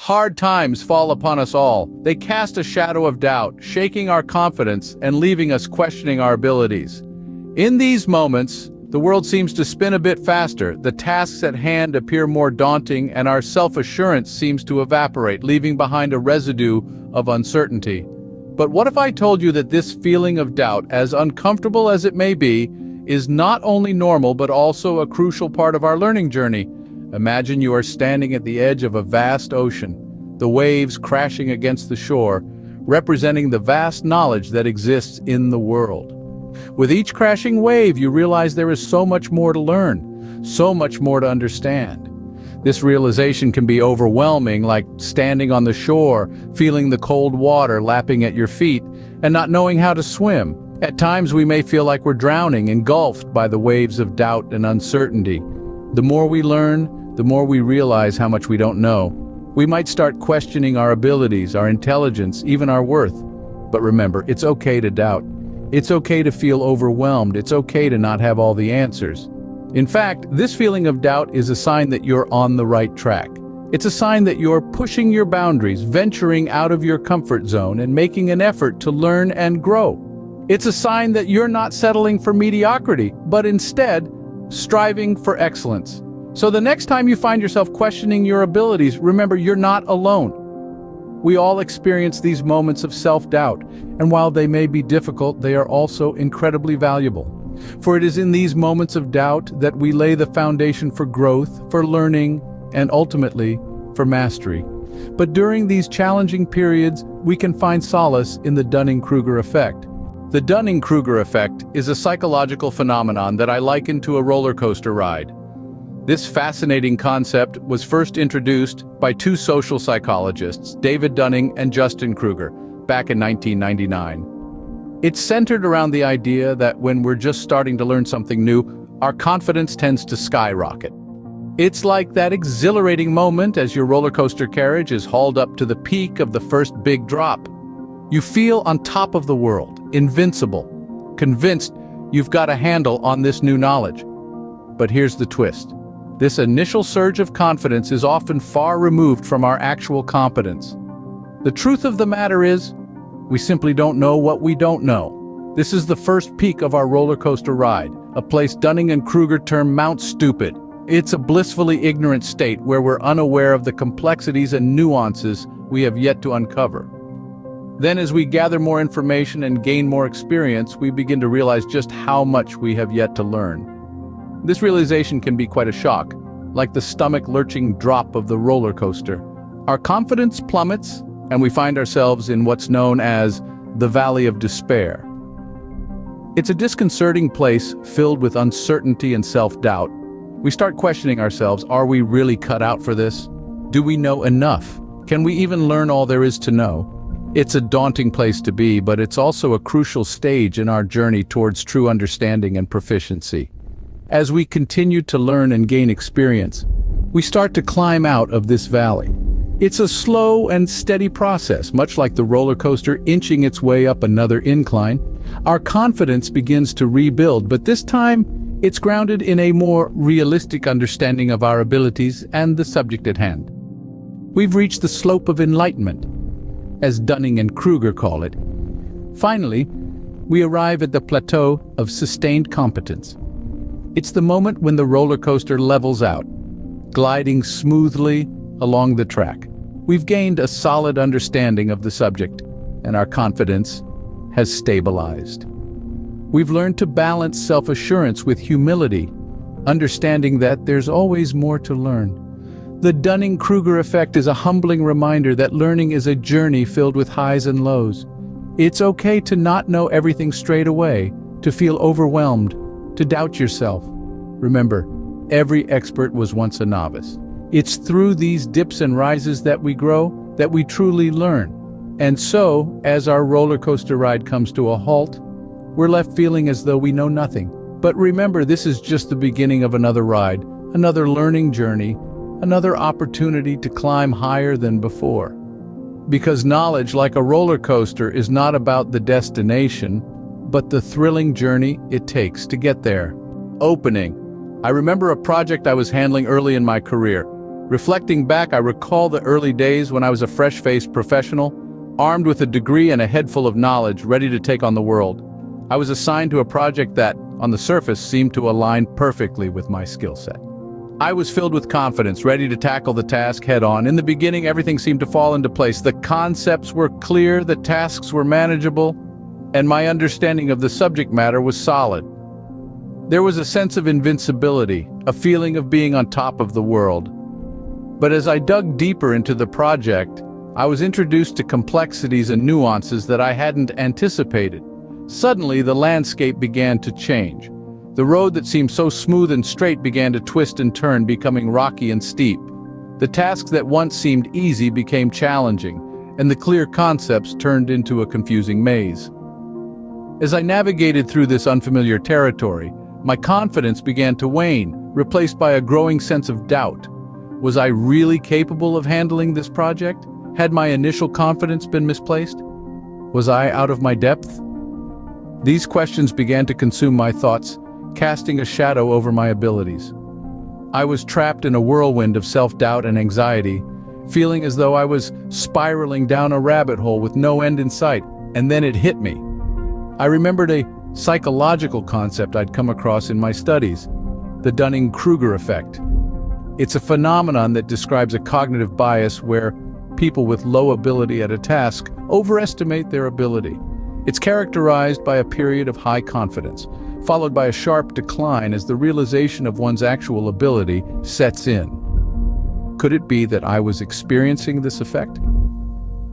Hard times fall upon us all. They cast a shadow of doubt, shaking our confidence and leaving us questioning our abilities. In these moments, the world seems to spin a bit faster, the tasks at hand appear more daunting, and our self-assurance seems to evaporate, leaving behind a residue of uncertainty. But what if I told you that this feeling of doubt, as uncomfortable as it may be, is not only normal but also a crucial part of our learning journey? Imagine you are standing at the edge of a vast ocean, the waves crashing against the shore, representing the vast knowledge that exists in the world. With each crashing wave, you realize there is so much more to learn, so much more to understand. This realization can be overwhelming, like standing on the shore, feeling the cold water lapping at your feet, and not knowing how to swim. At times we may feel like we're drowning, engulfed by the waves of doubt and uncertainty. The more we learn, the more we realize how much we don't know. We might start questioning our abilities, our intelligence, even our worth. But remember, it's okay to doubt. It's okay to feel overwhelmed. It's okay to not have all the answers. In fact, this feeling of doubt is a sign that you're on the right track. It's a sign that you're pushing your boundaries, venturing out of your comfort zone, and making an effort to learn and grow. It's a sign that you're not settling for mediocrity, but instead, striving for excellence. So the next time you find yourself questioning your abilities, remember you're not alone. We all experience these moments of self-doubt, and while they may be difficult, they are also incredibly valuable. For it is in these moments of doubt that we lay the foundation for growth, for learning, and ultimately, for mastery. But during these challenging periods, we can find solace in the Dunning-Kruger effect. The Dunning-Kruger effect is a psychological phenomenon that I liken to a roller coaster ride. This fascinating concept was first introduced by two social psychologists, David Dunning and Justin Kruger, back in 1999. It's centered around the idea that when we're just starting to learn something new, our confidence tends to skyrocket. It's like that exhilarating moment as your roller coaster carriage is hauled up to the peak of the first big drop. You feel on top of the world, invincible, convinced you've got a handle on this new knowledge. But here's the twist. This initial surge of confidence is often far removed from our actual competence. The truth of the matter is, we simply don't know what we don't know. This is the first peak of our roller coaster ride, a place Dunning and Kruger term Mount Stupid. It's a blissfully ignorant state where we're unaware of the complexities and nuances we have yet to uncover. Then as we gather more information and gain more experience, we begin to realize just how much we have yet to learn. This realization can be quite a shock, like the stomach-lurching drop of the roller coaster. Our confidence plummets, and we find ourselves in what's known as the Valley of Despair. It's a disconcerting place filled with uncertainty and self-doubt. We start questioning ourselves, are we really cut out for this? Do we know enough? Can we even learn all there is to know? It's a daunting place to be, but it's also a crucial stage in our journey towards true understanding and proficiency. As we continue to learn and gain experience, we start to climb out of this valley. It's a slow and steady process, much like the roller coaster inching its way up another incline. Our confidence begins to rebuild, but this time it's grounded in a more realistic understanding of our abilities and the subject at hand. We've reached the slope of enlightenment, as Dunning and Kruger call it. Finally, we arrive at the plateau of sustained competence. It's the moment when the roller coaster levels out, gliding smoothly along the track. We've gained a solid understanding of the subject, and our confidence has stabilized. We've learned to balance self-assurance with humility, understanding that there's always more to learn. The Dunning-Kruger effect is a humbling reminder that learning is a journey filled with highs and lows. It's okay to not know everything straight away, to feel overwhelmed, to doubt yourself. Remember, every expert was once a novice. It's through these dips and rises that we grow, that we truly learn. And so, as our roller coaster ride comes to a halt, we're left feeling as though we know nothing. But remember, this is just the beginning of another ride, another learning journey, another opportunity to climb higher than before. Because knowledge, like a roller coaster, is not about the destination, but the thrilling journey it takes to get there. Opening. I remember a project I was handling early in my career. Reflecting back, I recall the early days when I was a fresh-faced professional, armed with a degree and a head full of knowledge, ready to take on the world. I was assigned to a project that, on the surface, seemed to align perfectly with my skill set. I was filled with confidence, ready to tackle the task head-on. In the beginning, everything seemed to fall into place. The concepts were clear, the tasks were manageable, and my understanding of the subject matter was solid. There was a sense of invincibility, a feeling of being on top of the world. But as I dug deeper into the project, I was introduced to complexities and nuances that I hadn't anticipated. Suddenly, the landscape began to change. The road that seemed so smooth and straight began to twist and turn, becoming rocky and steep. The tasks that once seemed easy became challenging, and the clear concepts turned into a confusing maze. As I navigated through this unfamiliar territory, my confidence began to wane, replaced by a growing sense of doubt. Was I really capable of handling this project? Had my initial confidence been misplaced? Was I out of my depth? These questions began to consume my thoughts, casting a shadow over my abilities. I was trapped in a whirlwind of self-doubt and anxiety, feeling as though I was spiraling down a rabbit hole with no end in sight, and then it hit me. I remembered a psychological concept I'd come across in my studies, the Dunning-Kruger effect. It's a phenomenon that describes a cognitive bias where people with low ability at a task overestimate their ability. It's characterized by a period of high confidence, followed by a sharp decline as the realization of one's actual ability sets in. Could it be that I was experiencing this effect?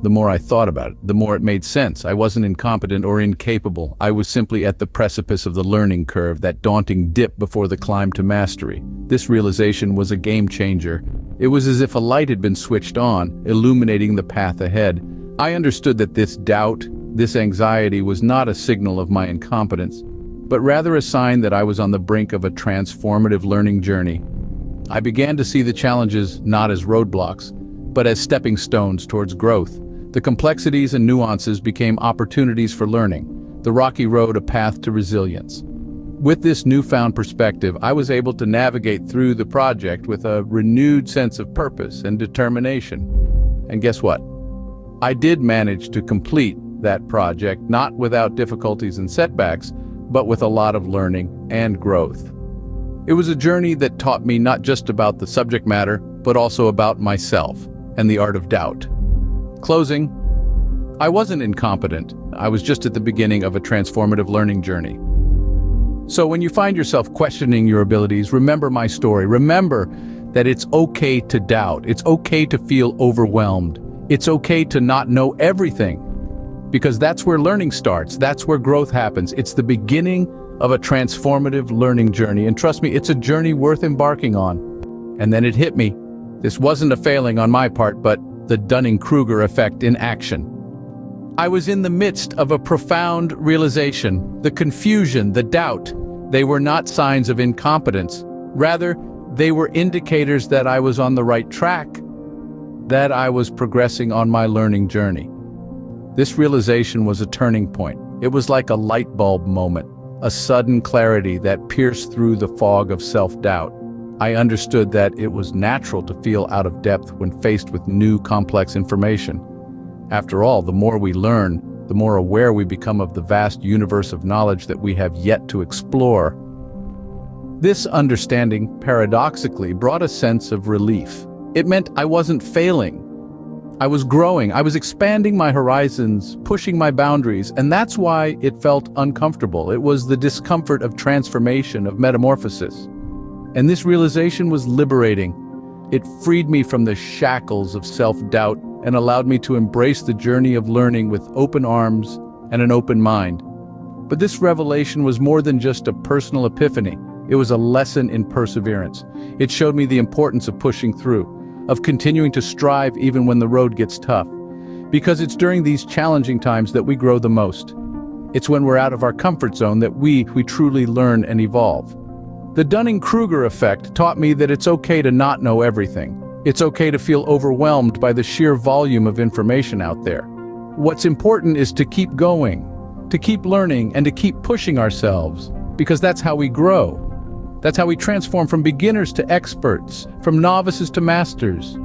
The more I thought about it, the more it made sense. I wasn't incompetent or incapable. I was simply at the precipice of the learning curve, that daunting dip before the climb to mastery. This realization was a game changer. It was as if a light had been switched on, illuminating the path ahead. I understood that this doubt, this anxiety was not a signal of my incompetence, but rather a sign that I was on the brink of a transformative learning journey. I began to see the challenges not as roadblocks, but as stepping stones towards growth. The complexities and nuances became opportunities for learning, the rocky road a path to resilience. With this newfound perspective, I was able to navigate through the project with a renewed sense of purpose and determination. And guess what? I did manage to complete that project, not without difficulties and setbacks, but with a lot of learning and growth. It was a journey that taught me not just about the subject matter, but also about myself and the art of doubt. Closing, I wasn't incompetent. I was just at the beginning of a transformative learning journey. So when you find yourself questioning your abilities, remember my story. Remember that it's okay to doubt. It's okay to feel overwhelmed. It's okay to not know everything, because that's where learning starts. That's where growth happens. It's the beginning of a transformative learning journey. And trust me, it's a journey worth embarking on. And then it hit me. This wasn't a failing on my part, but the Dunning-Kruger effect in action. I was in the midst of a profound realization. The confusion, the doubt, they were not signs of incompetence. Rather, they were indicators that I was on the right track, that I was progressing on my learning journey. This realization was a turning point. It was like a light bulb moment, a sudden clarity that pierced through the fog of self-doubt. I understood that it was natural to feel out of depth when faced with new, complex information. After all, the more we learn, the more aware we become of the vast universe of knowledge that we have yet to explore. This understanding, paradoxically, brought a sense of relief. It meant I wasn't failing. I was growing. I was expanding my horizons, pushing my boundaries, and that's why it felt uncomfortable. It was the discomfort of transformation, of metamorphosis. And this realization was liberating. It freed me from the shackles of self-doubt and allowed me to embrace the journey of learning with open arms and an open mind. But this revelation was more than just a personal epiphany. It was a lesson in perseverance. It showed me the importance of pushing through, of continuing to strive even when the road gets tough. Because it's during these challenging times that we grow the most. It's when we're out of our comfort zone that we truly learn and evolve. The Dunning-Kruger effect taught me that it's okay to not know everything. It's okay to feel overwhelmed by the sheer volume of information out there. What's important is to keep going, to keep learning, and to keep pushing ourselves, because that's how we grow. That's how we transform from beginners to experts, from novices to masters.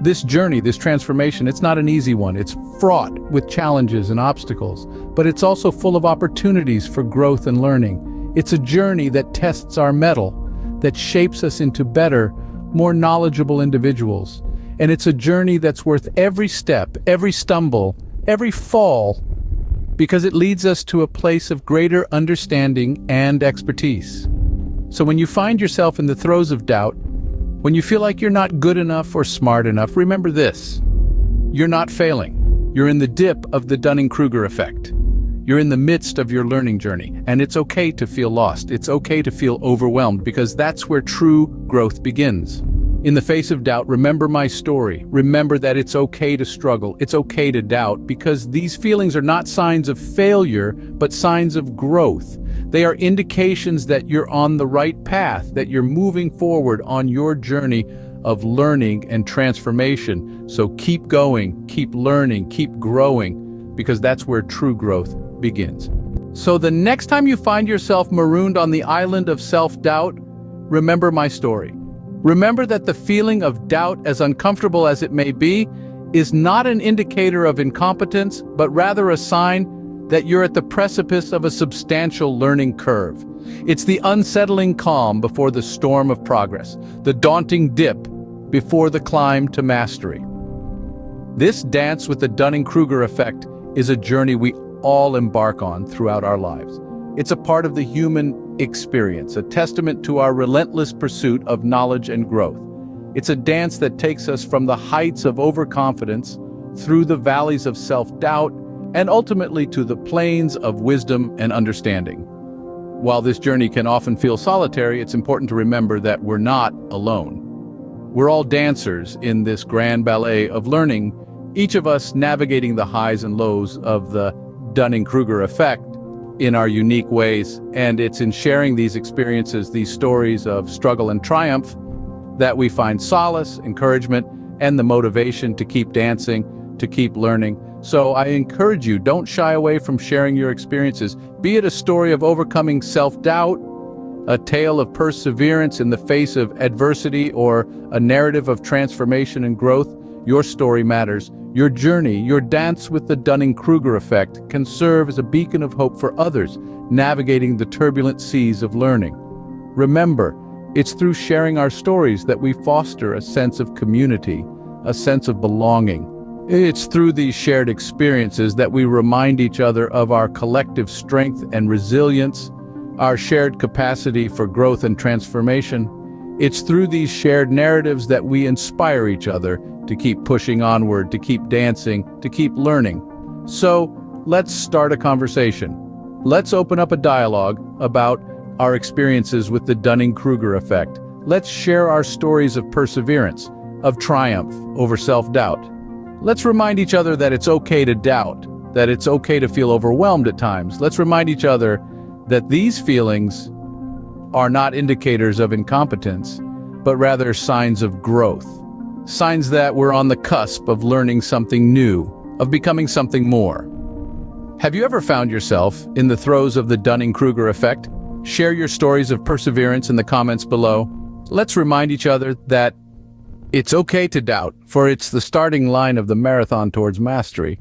This journey, this transformation, it's not an easy one. It's fraught with challenges and obstacles, but it's also full of opportunities for growth and learning. It's a journey that tests our mettle, that shapes us into better, more knowledgeable individuals. And it's a journey that's worth every step, every stumble, every fall, because it leads us to a place of greater understanding and expertise. So when you find yourself in the throes of doubt, when you feel like you're not good enough or smart enough, remember this: you're not failing. You're in the dip of the Dunning-Kruger effect. You're in the midst of your learning journey, and it's okay to feel lost. It's okay to feel overwhelmed, because that's where true growth begins. In the face of doubt, remember my story. Remember that it's okay to struggle. It's okay to doubt, because these feelings are not signs of failure, but signs of growth. They are indications that you're on the right path, that you're moving forward on your journey of learning and transformation. So keep going, keep learning, keep growing, because that's where true growth begins. So the next time you find yourself marooned on the island of self-doubt, remember my story. Remember that the feeling of doubt, as uncomfortable as it may be, is not an indicator of incompetence, but rather a sign that you're at the precipice of a substantial learning curve. It's the unsettling calm before the storm of progress, the daunting dip before the climb to mastery. This dance with the Dunning-Kruger effect is a journey we all embark on throughout our lives. It's a part of the human experience, a testament to our relentless pursuit of knowledge and growth. It's a dance that takes us from the heights of overconfidence through the valleys of self-doubt and ultimately to the plains of wisdom and understanding. While this journey can often feel solitary, it's important to remember that we're not alone. We're all dancers in this grand ballet of learning, each of us navigating the highs and lows of the Dunning-Kruger effect in our unique ways. And it's in sharing these experiences, these stories of struggle and triumph, that we find solace, encouragement, and the motivation to keep dancing, to keep learning. So I encourage you, don't shy away from sharing your experiences, be it a story of overcoming self-doubt, a tale of perseverance in the face of adversity, or a narrative of transformation and growth. Your story matters. Your journey, your dance with the Dunning-Kruger effect, can serve as a beacon of hope for others navigating the turbulent seas of learning. Remember, it's through sharing our stories that we foster a sense of community, a sense of belonging. It's through these shared experiences that we remind each other of our collective strength and resilience, our shared capacity for growth and transformation. It's through these shared narratives that we inspire each other to keep pushing onward, to keep dancing, to keep learning. So let's start a conversation. Let's open up a dialogue about our experiences with the Dunning-Kruger effect. Let's share our stories of perseverance, of triumph over self-doubt. Let's remind each other that it's okay to doubt, that it's okay to feel overwhelmed at times. Let's remind each other that these feelings are not indicators of incompetence, but rather signs of growth. Signs that we're on the cusp of learning something new, of becoming something more. Have you ever found yourself in the throes of the Dunning-Kruger effect? Share your stories of perseverance in the comments below. Let's remind each other that it's okay to doubt, for it's the starting line of the marathon towards mastery.